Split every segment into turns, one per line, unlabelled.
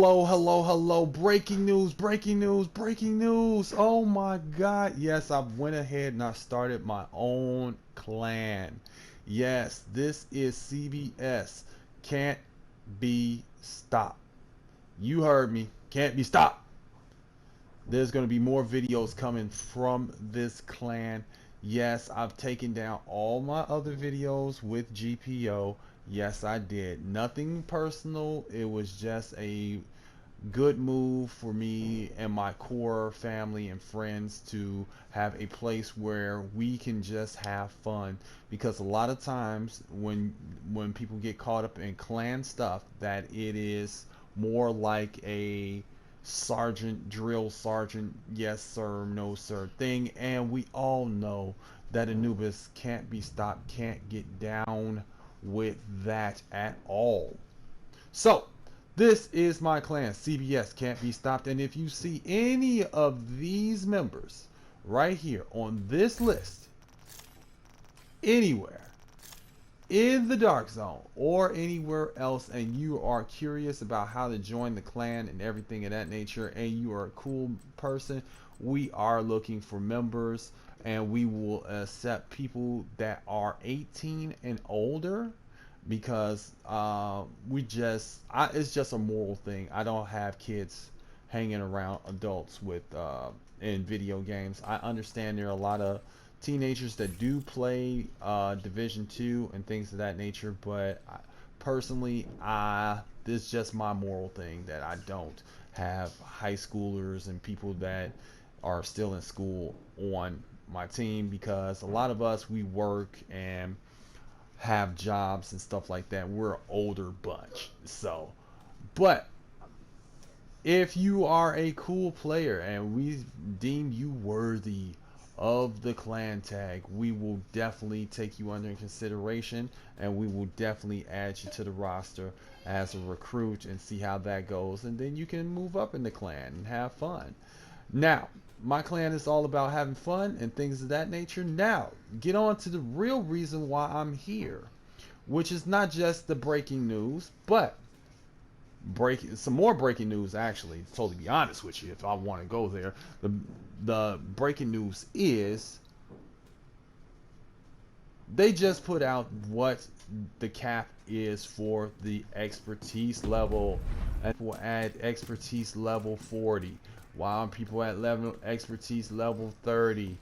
Hello, hello, hello. Breaking news, breaking news, breaking news. Oh my God. Yes, I went ahead and I started my own clan. Yes, this is CBS. Can't be stopped. You heard me. Can't be stopped. There's going to be more videos coming from this clan. Yes, I've taken down all my other videos with GPO. Yes, I did. Nothing personal. It was just a good move for me and my core family and friends to have a place where we can just have fun, because a lot of times when people get caught up in clan stuff, that it is more like a sergeant, drill sergeant, yes sir, no sir thing, and we all know that Anubis can't be stopped, can't get down with that at all. So, this is my clan. CBS can't be stopped. And if you see any of these members right here on this list, anywhere in the Dark Zone or anywhere else, and you are curious about how to join the clan and everything of that nature, and you are a cool person, we are looking for members, and we will accept people that are 18 and older, because it's just a moral thing. I don't have kids hanging around adults with in video games. I understand there are a lot of teenagers that do play Division 2 and things of that nature, but personally, this is just my moral thing, that I don't have high schoolers and people that are still in school on my team, because a lot of us, we work and have jobs and stuff like that. We're an older bunch. So, but if you are a cool player and we deem you worthy of the clan tag, we will definitely take you under consideration, and we will definitely add you to the roster as a recruit and see how that goes, and then you can move up in the clan and have fun. Now, my clan is all about having fun and things of that nature. Now, get on to the real reason why I'm here, which is not just the breaking news, but some more breaking news, actually. To totally be honest with you, if I want to go there, the breaking news is they just put out what the cap is for the expertise level, and will add expertise level 40, while people at level expertise level 30.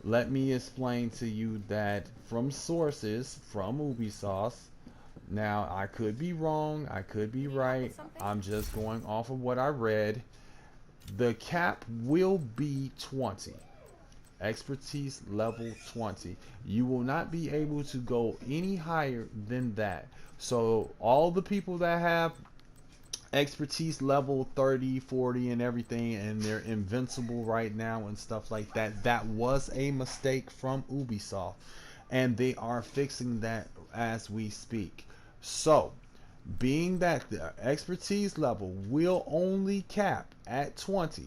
Let me explain to you that from sources from Ubisoft. Now, I could be wrong, I could be right. I'm just going off of what I read. The cap will be 20. Expertise level 20. You will not be able to go any higher than that. So all the people that have expertise level 30, 40 and everything, and they're invincible right now and stuff like that, that was a mistake from Ubisoft, and they are fixing that as we speak. So, being that the expertise level will only cap at 20,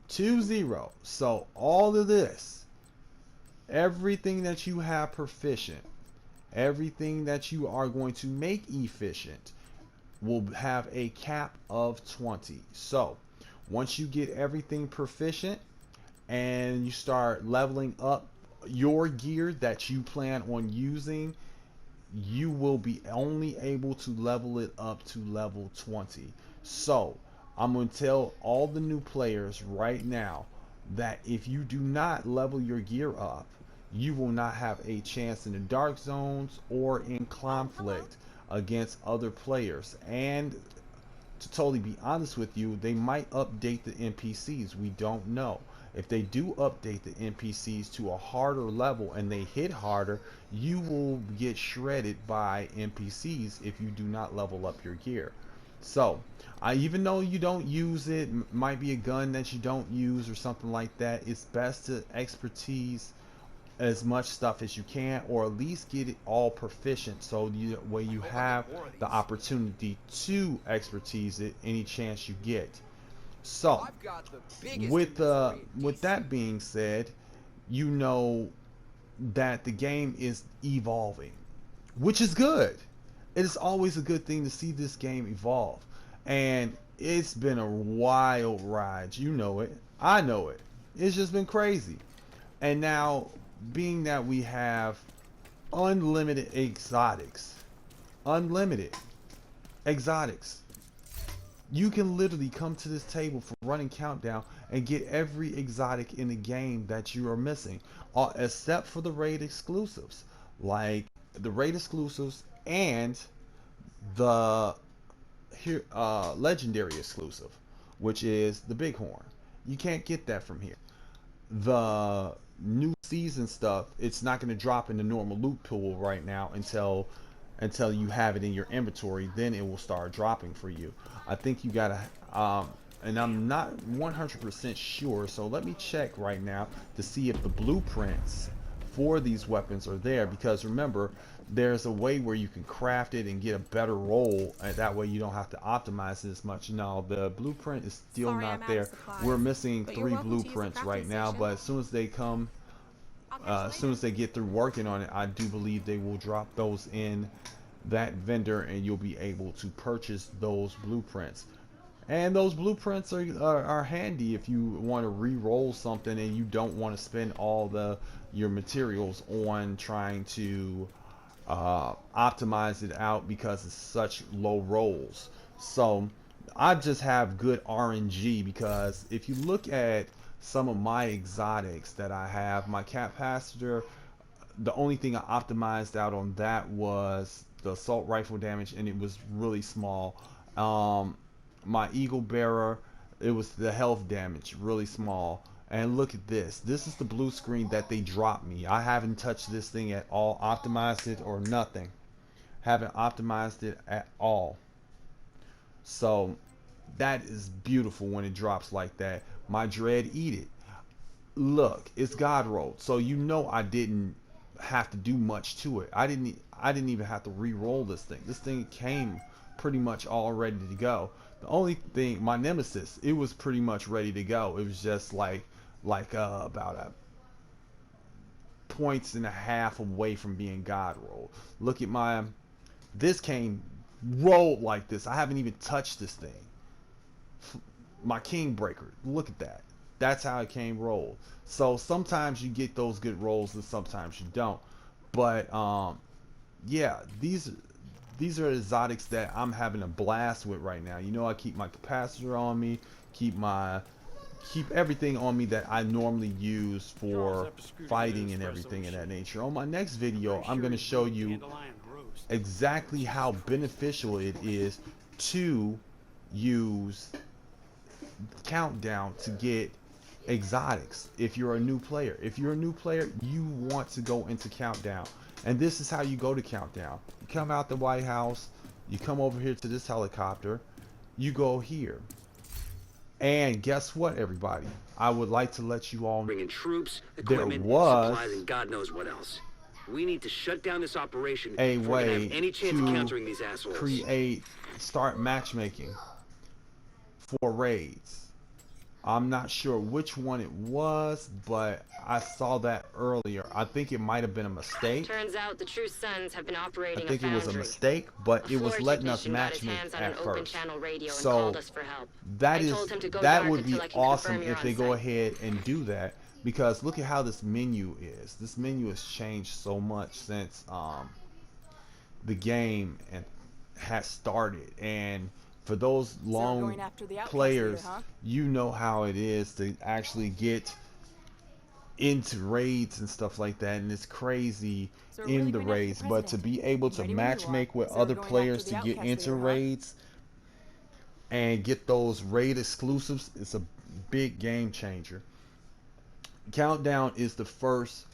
20, so all of this, everything that you have proficient, everything that you are going to make efficient, will have a cap of 20. So once you get everything proficient and you start leveling up your gear that you plan on using, you will be only able to level it up to level 20. So I'm going to tell all the new players right now that if you do not level your gear up, you will not have a chance in the dark zones or in conflict against other players. And to totally be honest with you, they might update the NPCs. We don't know. If they do update the NPCs to a harder level and they hit harder, you will get shredded by NPCs if you do not level up your gear. So, even though you don't use it, might be a gun that you don't use or something like that, it's best to expertise as much stuff as you can, or at least get it all proficient, so where you have the opportunity to expertise it any chance you get. So with that being said, you know that the game is evolving, which is good. It is always a good thing to see this game evolve. And it's been a wild ride. You know it. I know it. It's just been crazy. And now, being that we have unlimited exotics, unlimited exotics, you can literally come to this table for running countdown and get every exotic in the game that you are missing, except for the raid exclusives, like the raid exclusives and the legendary exclusive, which is the bighorn. You can't get that from here. The new season stuff, it's not going to drop in the normal loot pool right now until you have it in your inventory. Then it will start dropping for you. I think you gotta and I'm not 100% sure, so let me check right now to see if the blueprints for these weapons are there, because remember, there's a way where you can craft it and get a better roll, and that way you don't have to optimize it as much. No, the blueprint is still not there. We're missing 3 blueprints right now, but as soon as they come, as soon as they get through working on it, I do believe they will drop those in that vendor, and you'll be able to purchase those blueprints. And those blueprints are handy if you want to re-roll something and you don't want to spend all your materials on trying to optimize it out because it's such low rolls. So I just have good RNG, because if you look at some of my exotics that I have, my capacitor, the only thing I optimized out on that was the assault rifle damage, and it was really small. My eagle bearer, it was the health damage, really small. And look at this. This is the blue screen that they dropped me. I haven't touched this thing at all, optimized it or nothing. Haven't optimized it at all. So that is beautiful when it drops like that. My dread eat it. Look, it's God rolled, so you know I didn't have to do much to it. I didn't even have to re-roll this thing. This thing came pretty much all ready to go. The only thing, my nemesis, it was pretty much ready to go. It was just like about a points and a half away from being God rolled. Look at this came rolled like this. I haven't even touched this thing. My king breaker, look at that. That's how it came rolled. So sometimes you get those good rolls and sometimes you don't. But yeah, these are exotics that I'm having a blast with right now. You know, I keep my capacitor on me, keep everything on me that I normally use for fighting and everything of that nature. On my next video, I'm going to show you exactly how beneficial it is to use countdown to get exotics. If you're a new player, you want to go into countdown, and this is how you go to countdown. You come out the White House, you come over here to this helicopter, you go here, and guess what, everybody? I would like to let you all know
bringing troops, equipment, supplies, and God knows what else. We need to shut down this operation
a
before we
way
have any chance of countering these assholes.
Start matchmaking for raids. I'm not sure which one it was, but I saw that earlier. I think it might have been a mistake.
Turns out the True Sons have been operating
I think
a
it was a mistake, but it was letting us matchmake at first. So that would be awesome if they go ahead and do that, because look at how this menu is. This menu has changed so much since the game has started, and for those long players, you know how it is to actually get into raids and stuff like that, and it's crazy in the raids. But to be able to matchmake with other players to get into raids and get those raid exclusives, it's a big game changer. Countdown is the first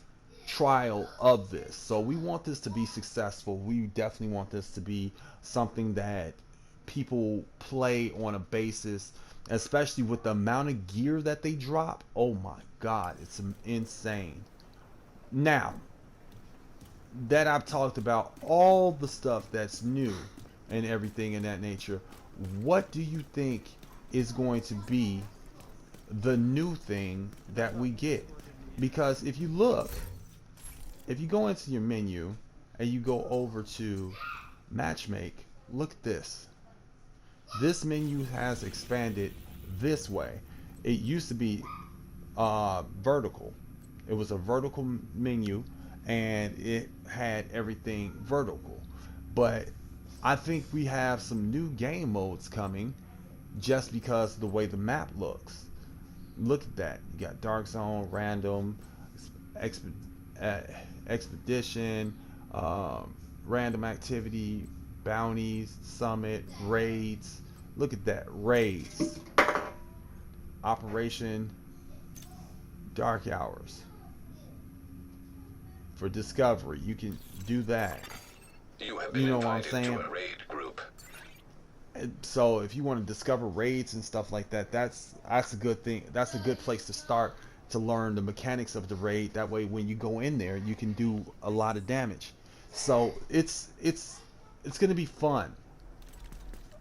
trial of this, so we want this to be successful. We definitely want this to be something that people play on a basis, especially with the amount of gear that they drop. Oh my god, it's insane. Now that I've talked about all the stuff that's new and everything in that nature, what do you think is going to be the new thing that we get? Because if you look, if you go into your menu and you go over to matchmake, look at this. This menu has expanded this way. It used to be vertical. It was a vertical menu, and it had everything vertical. But I think we have some new game modes coming just because of the way the map looks. Look at that. You got Dark Zone, Random, exp Expedition, Random Activity, Bounties, Summit, Raids. Look at that. Raids. Operation Dark Hours. For Discovery, you can do that.
You know what I'm saying? To a raid group.
So if you want to discover raids and stuff like that, that's a good thing. That's a good place to start to learn the mechanics of the raid. That way, when you go in there, you can do a lot of damage. So it's gonna be fun.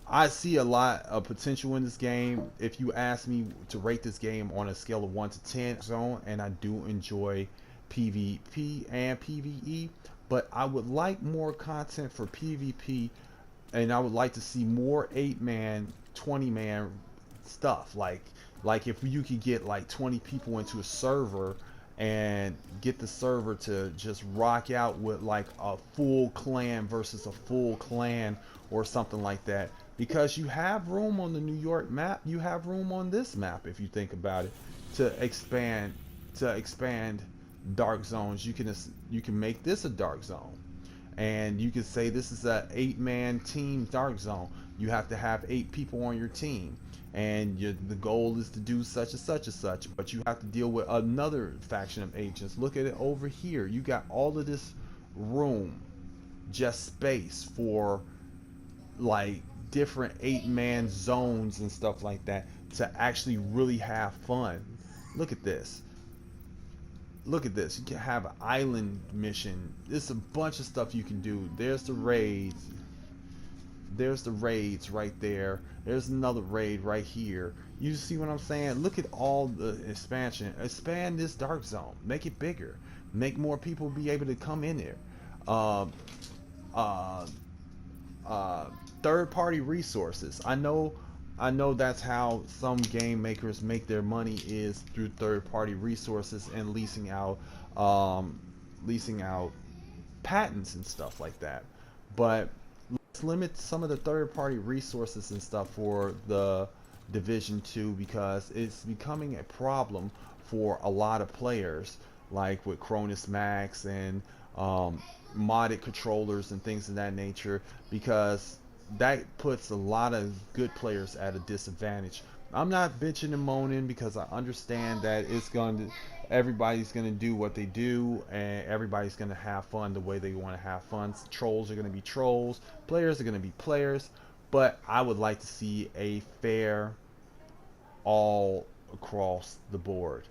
I see a lot of potential in this game. If you ask me to rate this game on a scale of 1 to 10, zone, and I do enjoy PvP and PvE, but I would like more content for PvP, and I would like to see more 8-man, 20-man stuff. Like if you could get like 20 people into a server and get the server to just rock out with like a full clan versus a full clan or something like that. Because you have room on the New York map, you have room on this map if you think about it to expand dark zones. You can make this a dark zone, and you can say this is a 8-man team dark zone. You have to have 8 people on your team, and the goal is to do such and such and such, but you have to deal with another faction of agents. Look at it over here. You got all of this room, just space for like different 8-man zones and stuff like that to actually really have fun. Look at this. Look at this. You can have an island mission. There's a bunch of stuff you can do. There's the raids. There's the raids right there. There's another raid right here. You see what I'm saying? Look at all the expansion. Expand this dark zone. Make it bigger. Make more people be able to come in there. Third-party resources. I know that's how some game makers make their money, is through third-party resources and leasing out patents and stuff like that. But let's limit some of the third-party resources and stuff for the Division 2, because it's becoming a problem for a lot of players, like with Cronus Max and modded controllers and things of that nature, because that puts a lot of good players at a disadvantage. I'm not bitching and moaning, because I understand that everybody's going to do what they do, and everybody's going to have fun the way they want to have fun. Trolls are going to be trolls, players are going to be players, but I would like to see a fair all across the board.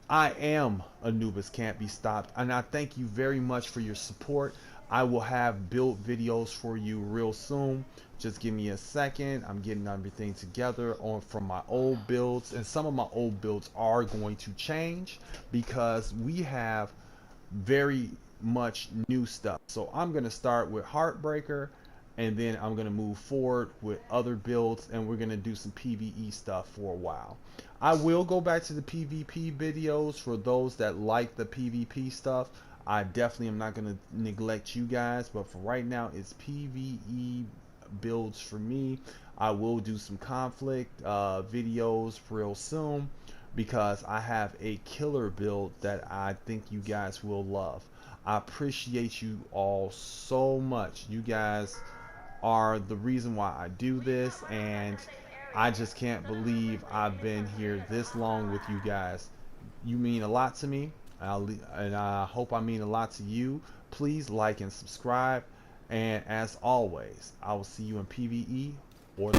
I am Anubis Can't Be Stopped, and I thank you very much for your support. I will have build videos for you real soon. Just give me a second. I'm getting everything together from my old builds, and some of my old builds are going to change because we have very much new stuff. So I'm going to start with Heartbreaker, and then I'm going to move forward with other builds, and we're going to do some PvE stuff for a while. I will go back to the PvP videos for those that like the PvP stuff. I definitely am not going to neglect you guys, but for right now, it's PvE builds for me. I will do some conflict videos real soon, because I have a killer build that I think you guys will love. I appreciate you all so much. You guys are the reason why I do this, and I just can't believe I've been here this long with you guys. You mean a lot to me, and I hope I mean a lot to you. Please like and subscribe, and as always, I will see you in PvE or